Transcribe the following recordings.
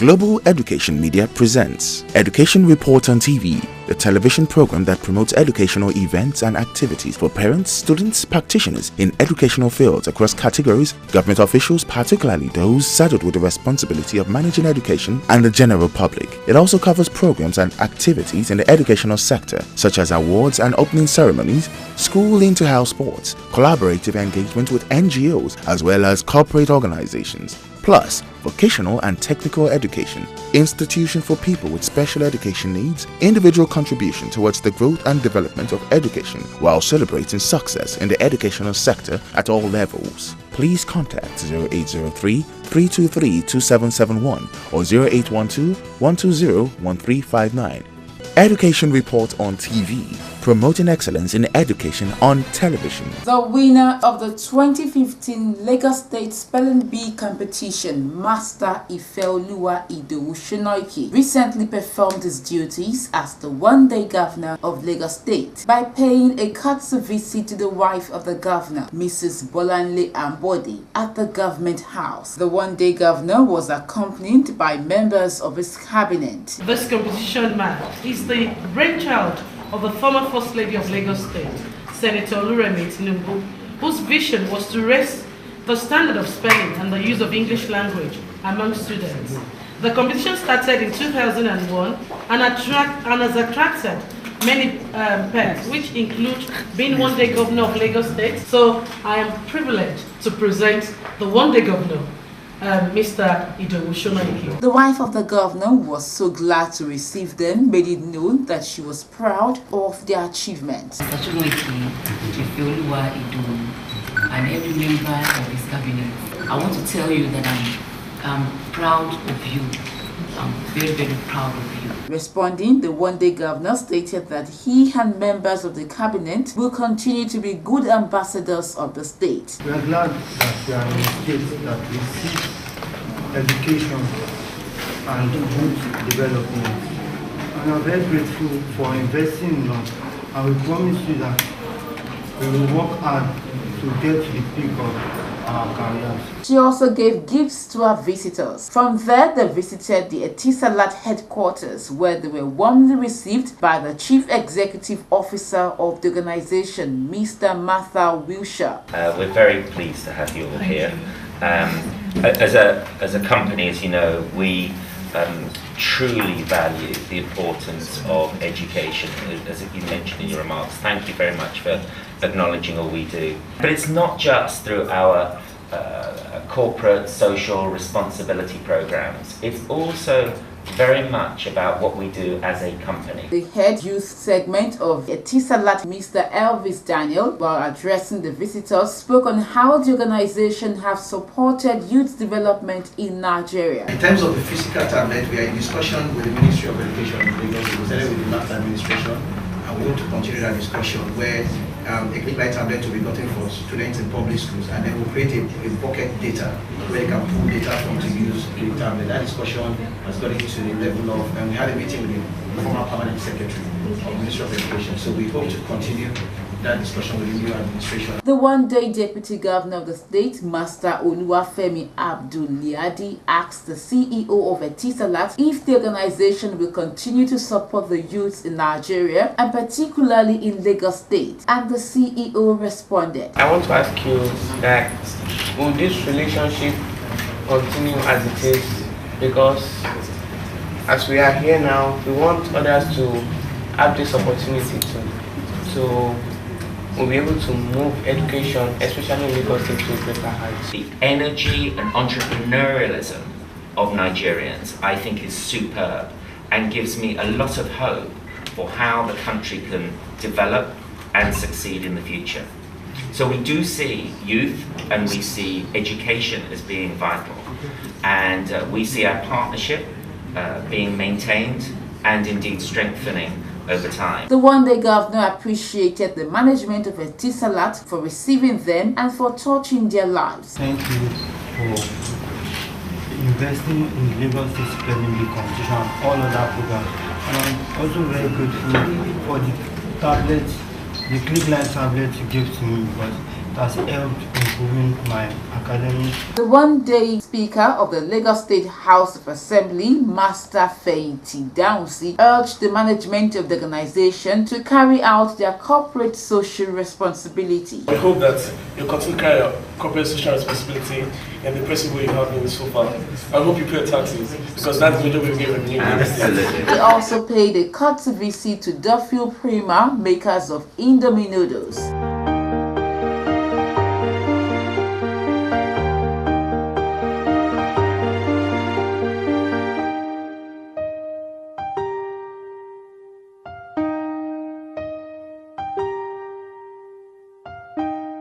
Global Education Media presents Education Report on TV, the television program that promotes educational events and activities for parents, students, practitioners in educational fields across categories, government officials, particularly those saddled with the responsibility of managing education, and the general public. It also covers programs and activities in the educational sector, such as awards and opening ceremonies, school inter-house sports, collaborative engagement with NGOs, as well as corporate organizations. Plus, vocational and technical education, institution for people with special education needs, individual contribution towards the growth and development of education while celebrating success in the educational sector at all levels. Please contact 0803-323-2771 or 0812-120-1359. Education Report on TV, promoting excellence in education on television. The winner of the 2015 Lagos State Spelling Bee competition, Master Ifeoluwa Idowu Shonoike, recently performed his duties as the one-day governor of Lagos State by paying a courtesy visit to the wife of the governor, Mrs. Bolanle Ambode, at the government house. The one-day governor was accompanied by members of his cabinet. This competition man is the brainchild of the former First Lady of Lagos State, Senator Oluremi Tinubu, whose vision was to raise the standard of spelling and the use of English language among students. The competition started in 2001 and has attracted many peers, which include being one-day governor of Lagos State. So I am privileged to present the one-day governor, Mr. Idowu Shonoike. The wife of the governor was so glad to receive them, made it known that she was proud of their achievements. Mr. Shonoike, Ifeoluwa Idowu, and every member of his cabinet, I want to tell you that I'm proud of you. I'm very, very proud of you. Responding, the one-day governor stated that he and members of the cabinet will continue to be good ambassadors of the state. We are glad that we are in a state that we see education and good development. And we are very grateful for investing in us. And we promise you that we will work hard to get to the peak of our careers. She also gave gifts to her visitors. From there, they visited the Etisalat headquarters, where they were warmly received by the Chief Executive Officer of the organization, Mr. Martha Wilshire. We're very pleased to have you all here. As a company, as you know, we truly value the importance of education, as you mentioned in your remarks. Thank you very much for acknowledging all we do. But it's not just through our corporate social responsibility programs. It's also very much about what we do as a company. The head youth segment of Etisalat, Mr. Elvis Daniel, while addressing the visitors, spoke on how the organization have supported youth development in Nigeria. In terms of the physical tablet, we are in discussion with the Ministry of Education in Lagos, with the last administration, and we hope to continue that discussion where a click-like tablet will be gotten for students in public schools, and then we'll create a bucket data where they can pull data from to use the tablet. That discussion has gotten to the level of, and we had a meeting with the former permanent secretary of the Ministry of Education, so we hope to continue that discussion with the new administration. The one-day deputy governor of the state, Master Oluwafemi Abdul-Liadi, asked the CEO of Etisalat if the organization will continue to support the youths in Nigeria and particularly in Lagos State, and the CEO responded. I want to ask you that will this relationship continue as it is? Because as we are here now, we want others to have this opportunity to we'll be able to move education, especially in Lagos State, to greater heights. The energy and entrepreneurialism of Nigerians, I think, is superb and gives me a lot of hope for how the country can develop and succeed in the future. So we do see youth and we see education as being vital, and we see our partnership being maintained and indeed strengthening over time. The one-day governor appreciated the management of Etisalat for receiving them and for touching their lives. Thank you for investing in the Lagos State Spelling Bee competition and all other programs. And I'm also very grateful for the tablet, the click-like tablet you gave to me, because it has helped in improving my academics. The one-day Speaker of the Lagos State House of Assembly, Master Feyinti Daunsi, urged the management of the organization to carry out their corporate social responsibility. I hope that you continue to carry out corporate social responsibility in the present way you have been so far. I hope you pay taxes, because that's the major way we get revenue. They also paid a courtesy visit to Duffield Prima, makers of Indomie noodles.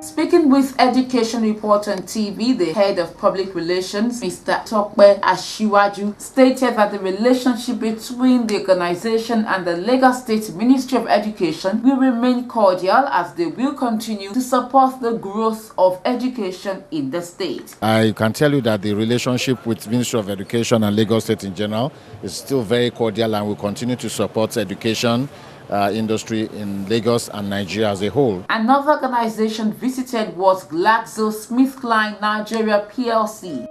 Speaking with Education Report on TV, the head of public relations, Mr. Tokpe Ashiwaju, stated that the relationship between the organization and the Lagos State Ministry of Education will remain cordial, as they will continue to support the growth of education in the state. I can tell you that the relationship with Ministry of Education and Lagos State in general is still very cordial, and will continue to support education industry in Lagos and Nigeria as a whole. Another organization visited was GlaxoSmithKline Nigeria PLC.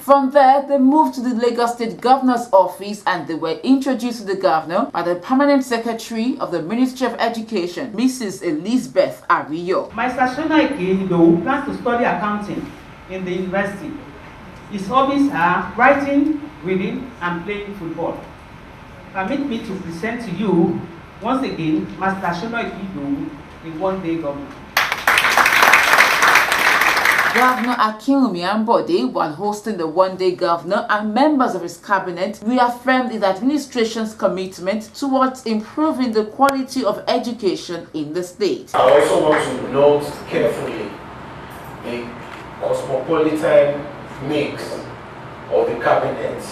From there, they moved to the Lagos State Governor's office, and they were introduced to the governor by the Permanent Secretary of the Ministry of Education, Mrs. Elizabeth Ariyo. Mr. Shonaike Idowu plans to study accounting in the university. His hobbies are writing, reading, and playing football. Permit me to present to you once again Master Shonaike Idowu, the one-day governor. Governor Akinwumi Ambode, while hosting the one-day governor, and members of his cabinet reaffirmed his administration's commitment towards improving the quality of education in the state. I also want to note carefully the cosmopolitan mix of the cabinet,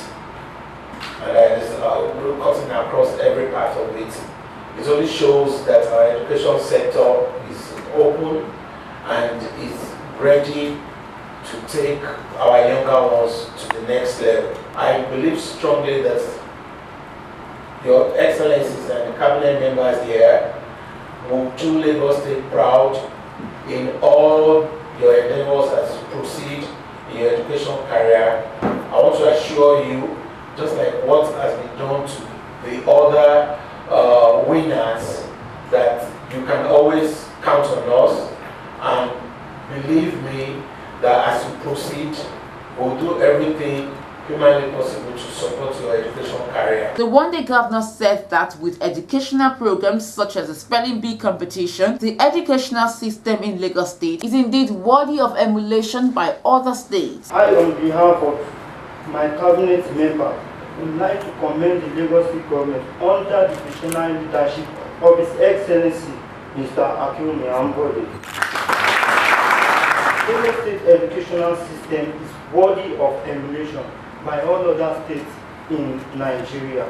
and that is cutting across every part of it. It only shows that our education sector is open and is ready to take our younger ones to the next level. I believe strongly that Your Excellencies and the cabinet members here will do Lagos State proud in all your endeavors as you proceed in your education career. I want to assure you, just like what has been done to the other winners, that you can always count on us, and believe me that as you proceed, we'll do everything humanly possible to support your education career. The one-day governor said that with educational programs such as the spelling bee competition, the educational system in Lagos State is indeed worthy of emulation by other states. I, on behalf of my cabinet member, would like to commend the Lagos State government under the visionary leadership of His Excellency Mr. Akinwumi Ambode. The Lagos State educational system is worthy of emulation by all other states in Nigeria.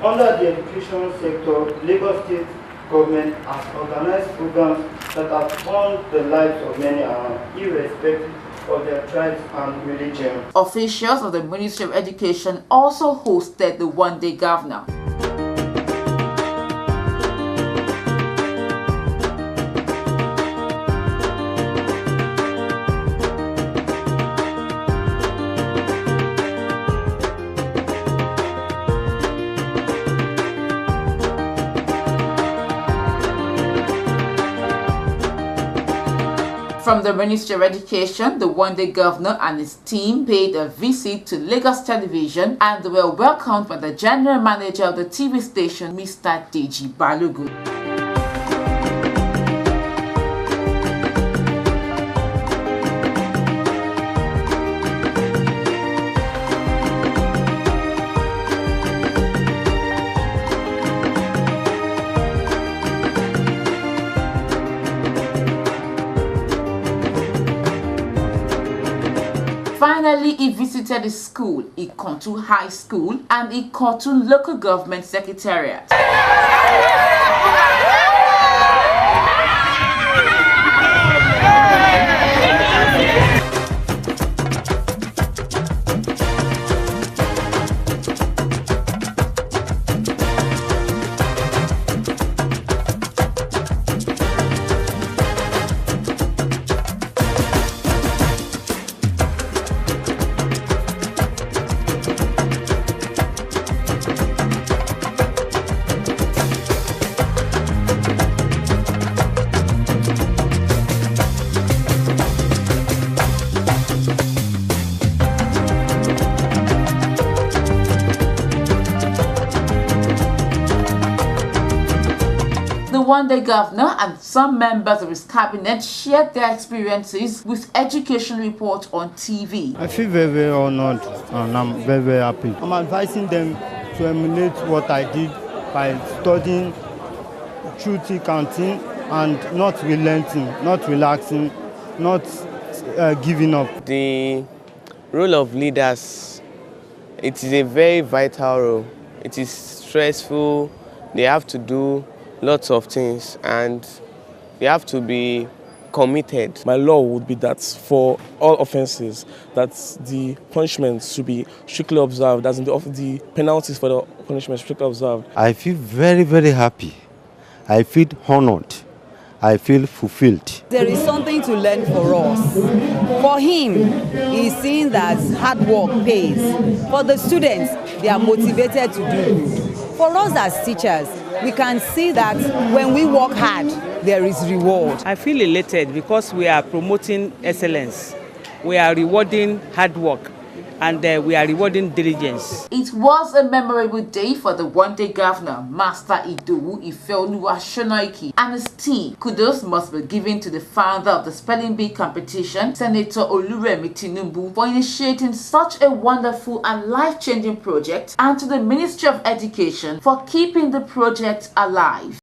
Under the education sector, Lagos State government has organized programs that have turned the lives of many around, irrespective of their tribes and religion. Officials of the Ministry of Education also hosted the one-day governor. From the Ministry of Education, the one-day governor and his team paid a visit to Lagos Television, and they were welcomed by the general manager of the TV station, Mr. Deji Balogun. Finally, he visited the school, Ikotun High School and Ikotun Local Government Secretariat. The one-day governor and some members of his cabinet shared their experiences with Education Report on TV. I feel very, very honored and I'm very, very happy. I'm advising them to emulate what I did by studying through thick and thin and not relenting, not relaxing, not giving up. The role of leaders, it is a very vital role. It is stressful. They have to do lots of things and they have to be committed. My law would be that for all offences, that the punishment should be strictly observed, as in the penalties for the punishment strictly observed. I feel very, very happy. I feel honored. I feel fulfilled. There is something to learn for us. For him, he's seeing that hard work pays. For the students, they are motivated to do good. For us as teachers, we can see that when we work hard, there is reward. I feel elated because we are promoting excellence. We are rewarding hard work and we are rewarding diligence. It was a memorable day for the one-day governor, Master Idowu Ifeoluwa Shonoike, and his team. Kudos must be given to the founder of the spelling bee competition, Senator Oluremi Tinubu, for initiating such a wonderful and life-changing project, and to the Ministry of Education for keeping the project alive.